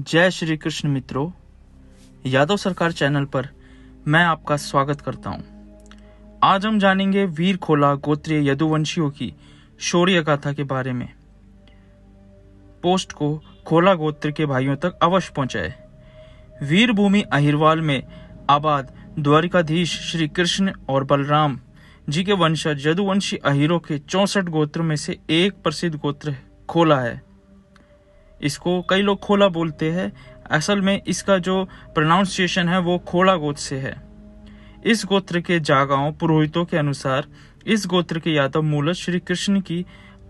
जय श्री कृष्ण मित्रों, यादव सरकार चैनल पर मैं आपका स्वागत करता हूं। आज हम जानेंगे वीर खोला गोत्रीय यदुवंशियों की शौर्य गाथा के बारे में। पोस्ट को खोला गोत्र के भाइयों तक अवश्य पहुंचाए। वीर भूमि अहिरवाल में आबाद द्वारिकाधीश श्री कृष्ण और बलराम जी के वंशज यदुवंशी अहिरों के 64 गोत्र में से एक प्रसिद्ध गोत्र खोला है। इसको कई लोग खोला बोलते हैं, असल में इसका जो प्रोनाउंसिएशन है वो खोला गोत्र से है। इस गोत्र के जागाओं पुरोहितों के अनुसार इस गोत्र के यादव मूलत श्री कृष्ण की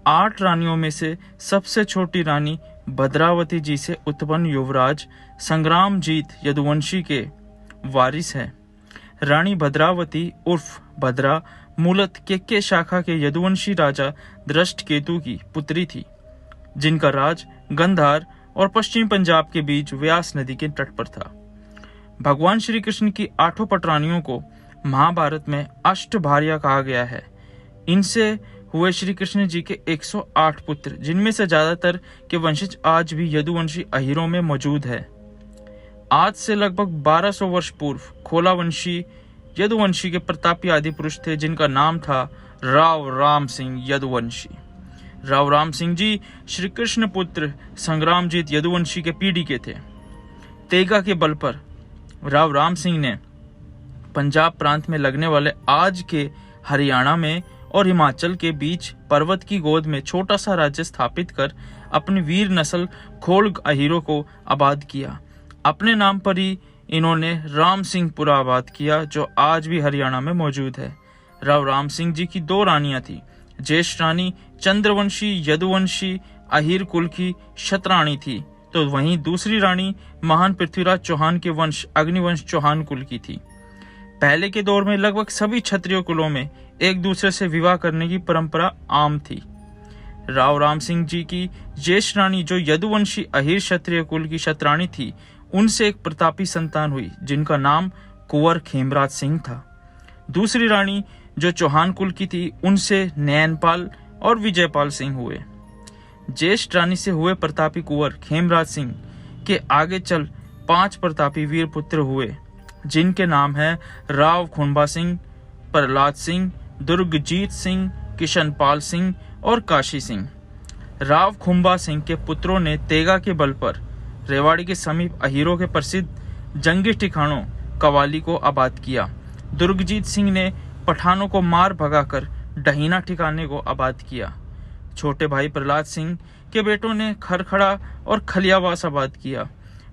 8 रानियों में से सबसे छोटी रानी भद्रावती जी से उत्पन्न युवराज संग्रामजीत यदुवंशी के वारिस है। रानी भद्रावती उर्फ भद्रा मूलत केके शाखा के यदुवंशी राजा दृष्टकेतु की पुत्री थी, जिनका राज गंधार और पश्चिमी पंजाब के बीच व्यास नदी के तट पर था। भगवान श्री कृष्ण की 8 पटरानियों को महाभारत में अष्टभार्या कहा गया है। इनसे हुए श्री कृष्ण जी के 108 पुत्र, जिनमें से ज्यादातर के वंशज आज भी यदुवंशी अहिरों में मौजूद है। आज से लगभग 1200 वर्ष पूर्व खोलावंशी यदुवंशी के प्रतापी आदि पुरुष थे, जिनका नाम था राव राम सिंह यदुवंशी। राव राम सिंह जी श्री कृष्ण पुत्र संग्रामजीत यदुवंशी के पीढ़ी के थे। तेगा के बल पर राव राम सिंह ने पंजाब प्रांत में लगने वाले आज के हरियाणा में और हिमाचल के बीच पर्वत की गोद में छोटा सा राज्य स्थापित कर अपनी वीर नस्ल खोल अहीरों को आबाद किया। अपने नाम पर ही इन्होंने राम सिंहपुरा आबाद किया, जो आज भी हरियाणा में मौजूद है। राव राम सिंह जी की 2 रानियां थी। ज्येष्ठ रानी चंद्रवंशी यदुवंशी अहिर कुल की शतरानी थी, तो वहीं दूसरी रानी महान पृथ्वीराज चौहान के वंश अग्निवंश चौहान कुल की थी। पहले के दौर में लगभग सभी क्षत्रिय कुलों में एक दूसरे से विवाह करने की परंपरा आम थी। राव राम सिंह जी की ज्येष्ठ रानी जो यदुवंशी अहिर क्षत्रिय कुल की शतरानी थी, उनसे एक प्रतापी संतान हुई, जिनका नाम कुंवर खेमराज सिंह था। दूसरी रानी जो चौहान कुल की थी, उनसे नैनपाल और विजयपाल सिंह हुए। ज्येष्ठ रानी से हुए प्रतापी कुंवर खेमराज सिंह के आगे चल 5 प्रतापी वीर पुत्र हुए, जिनके नाम है राव खुंबा सिंह, प्रहलाद सिंह, दुर्गजीत सिंह, किशनपाल सिंह और काशी सिंह। राव खुंबा सिंह के पुत्रों ने तेगा के बल पर रेवाड़ी के समीप अहीरों के प्रसिद्ध जंगी ठिकानों कवाली को आबाद किया। दुर्गजीत सिंह ने पठानों को मार भगाकर डहीना ठिकाने को आबाद किया। छोटे भाई प्रहलाद सिंह के बेटों ने खरखड़ा और खलियावास आबाद किया।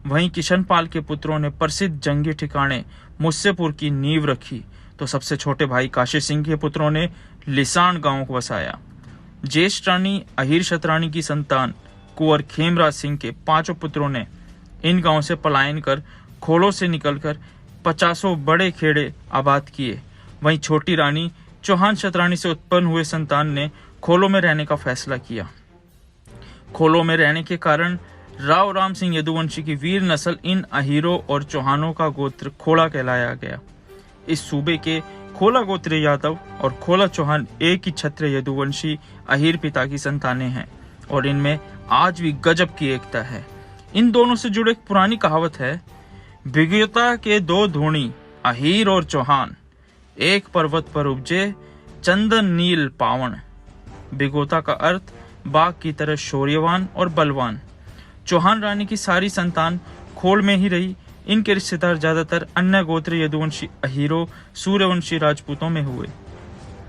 वहीं किशनपाल के पुत्रों ने प्रसिद्ध जंगी ठिकाने मुस्सेपुर की नींव रखी, तो सबसे छोटे भाई काशी सिंह के पुत्रों ने लिसान गांव को बसाया। ज्येष्ठ रानी अहिर शतरानी की संतान कुंवर खेमराज सिंह के 5 पुत्रों ने इन गांवों से पलायन कर खोलों से निकलकर 50 बड़े खेड़े आबाद किए। वहीं छोटी रानी चौहान शतरानी से उत्पन्न हुए संतान ने खोलों में रहने का फैसला किया। खोलों में रहने के कारण राव राम सिंह यदुवंशी की वीर नस्ल इन अहीरों और चौहानों का गोत्र खोला कहलाया गया। इस सूबे के खोला गोत्र यादव और खोला चौहान एक ही क्षत्रिय यदुवंशी अहीर पिता की संतानें हैं, और इनमें आज भी गजब की एकता है। इन दोनों से जुड़े एक पुरानी कहावत है, भिगोता के 2 धूणी अहीर और चौहान, एक पर्वत पर उपजे चंदन नील पावन। भिगोता का अर्थ बाघ की तरह शौर्यवान और बलवान। चौहान रानी की सारी संतान खोल में ही रही। इनके रिश्तेदार ज्यादातर अन्य गोत्र यदुवंशी अहीरों सूर्यवंशी राजपूतों में हुए।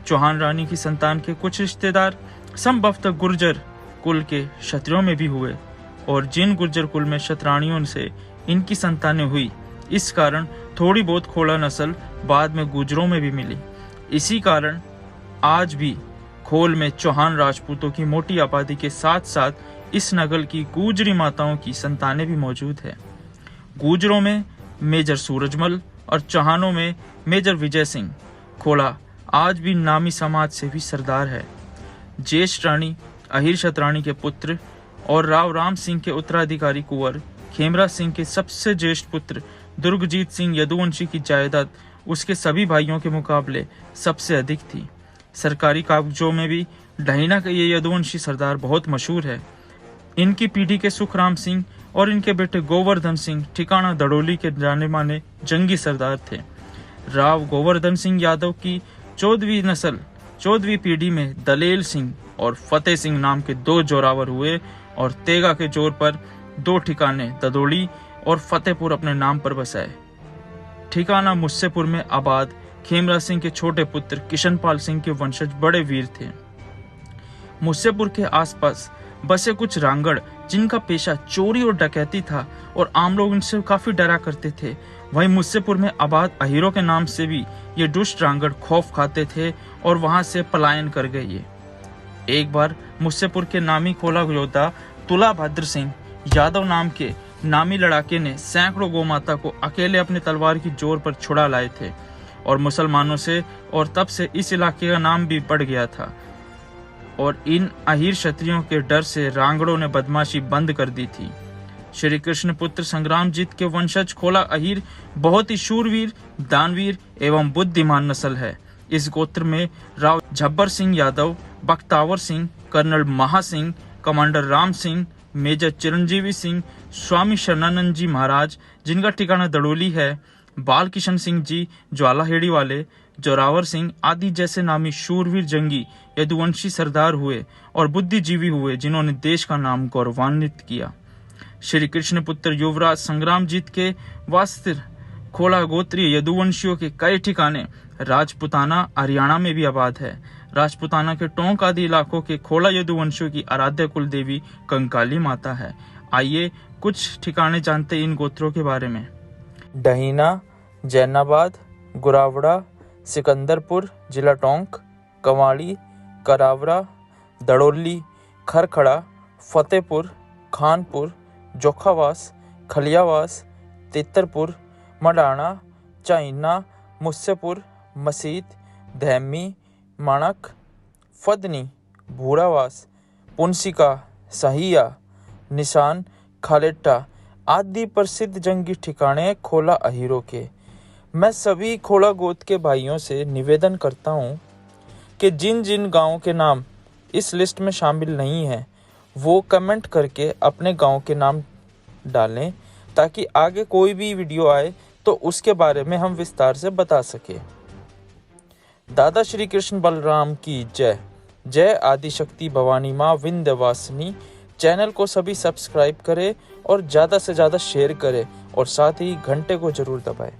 चौहान रानी की संतान के कुछ रिश्तेदार संभवतः गुर्जर कुल के क्षत्रियों में भी हुए, और जिन गुर्जर कुल में शतरानियों से इनकी संतानें हुई, इस कारण थोड़ी बहुत खोला नस्ल बाद में गुर्जरों में भी मिली। इसी कारण आज भी खोल में चौहान राजपूतों की मोटी आबादी के साथ साथ इस नगल की गुजरी माताओं की संतानें भी मौजूद है। गुजरों में मेजर सूरजमल और चौहानों में मेजर विजय सिंह। खोला आज भी नामी समाज से भी सरदार है। ज्येष्ठ रानी अहिर शतरानी के पुत्र और राव राम सिंह के उत्तराधिकारी कुंवर खेमराज सिंह के सबसे ज्येष्ठ पुत्र दुर्गजीत सिंह यदुवंशी की जायदाद उसके सभी भाइयों के मुकाबले सबसे अधिक थी। सरकारी कागजों में भी डहीना का ये यदुवंशी सरदार बहुत मशहूर है। इनकी पीढ़ी के सुखराम सिंह और इनके बेटे गोवर्धन सिंह ठिकाना दड़ोली के जाने माने जंगी सरदार थे। राव गोवर्धन सिंह यादव की 14वीं पीढ़ी में दलेल सिंह और फतेह सिंह नाम के 2 जोरावर हुए और तेगा के जोर पर 2 ठिकाने ददोली और फतेहपुर अपने नाम पर बसाए। ठिकाना मुस्सेपुर में आबाद खेमरा सिंह के छोटे पुत्र किशनपाल सिंह के वंशज बड़े वीर थे। मुस्सेपुर के आसपास बसे कुछ रांगड़ जिनका पेशा चोरी और डकैती था और आम लोग इनसे काफी डरा करते थे। वहीं मुस्सेपुर में आबाद अहीरों के नाम से भी ये दुष्ट रांगड़ खौफ खाते थे और वहां से पलायन कर गए। ये एक बार मुस्सेपुर के नामी खोला योद्धा तुला भद्र सिंह यादव नाम के नामी लड़ाके ने सैकड़ों गौमाता को अकेले अपने तलवार की जोर पर छुड़ा लाए थे और मुसलमानों से, और तब से इस इलाके का नाम भी बढ़ गया था। और इन अहीर क्षत्रियों के डर से रांगड़ों ने बदमाशी बंद कर दी थी। श्री कृष्ण पुत्र संग्रामजीत के वंशज खोला अहीर बहुत ही शूरवीर, दानवीर एवं बुद्धिमान नस्ल है। इस गोत्र में राव झब्बर सिंह यादव, बख्तावर सिंह, कर्नल महा सिंह, कमांडर राम सिंह, मेजर चिरंजीवी सिंह, स्वामी शरणानंद जी महाराज जिनका ठिकाना दड़ोली है, बाल किशन सिंह जी ज्वालाहेड़ी वाले, जोरावर सिंह आदि जैसे नामी शूरवीर जंगी यदुवंशी सरदार हुए और बुद्धिजीवी हुए जिन्होंने देश का नाम गौरवान्वित किया। श्री कृष्ण पुत्र युवराज संग्रामजीत के वास्ते खोला गोत्रीय यदुवंशियों के कई ठिकाने राजपुताना हरियाणा में भी आबाद है। राजपुताना के टोंक आदि इलाकों के खोला यदुवंशियों की आराध्य कुल देवी कंकाली माता है। आइए कुछ ठिकाने जानते इन गोत्रों के बारे में। डहीना, जैनाबाद, गुरावड़ा, सिकंदरपुर जिला टोंक, कवाड़ी, करावरा, दड़ोली, खरखड़ा, फतेहपुर, खानपुर, जोखावास, खलियावास, तितरपुर, मडाना, चाइना, मुस्सेपुर, मसीत, धैमी, माणक, फदनी, भूरावास, पुंसिका, सहिया, निशान, खालेट्टा आदि प्रसिद्ध जंगी ठिकाने खोला अहीरों के। मैं सभी खोला गोत्र के भाइयों से निवेदन करता हूँ कि जिन जिन गांवों के नाम इस लिस्ट में शामिल नहीं हैं वो कमेंट करके अपने गांव के नाम डालें ताकि आगे कोई भी वीडियो आए तो उसके बारे में हम विस्तार से बता सके। दादा श्री कृष्ण बलराम की जय। जय आदिशक्ति भवानी माँ विंध्यवासिनी। चैनल को सभी सब्सक्राइब करें और ज़्यादा से ज़्यादा शेयर करें और साथ ही घंटे को जरूर दबाएं।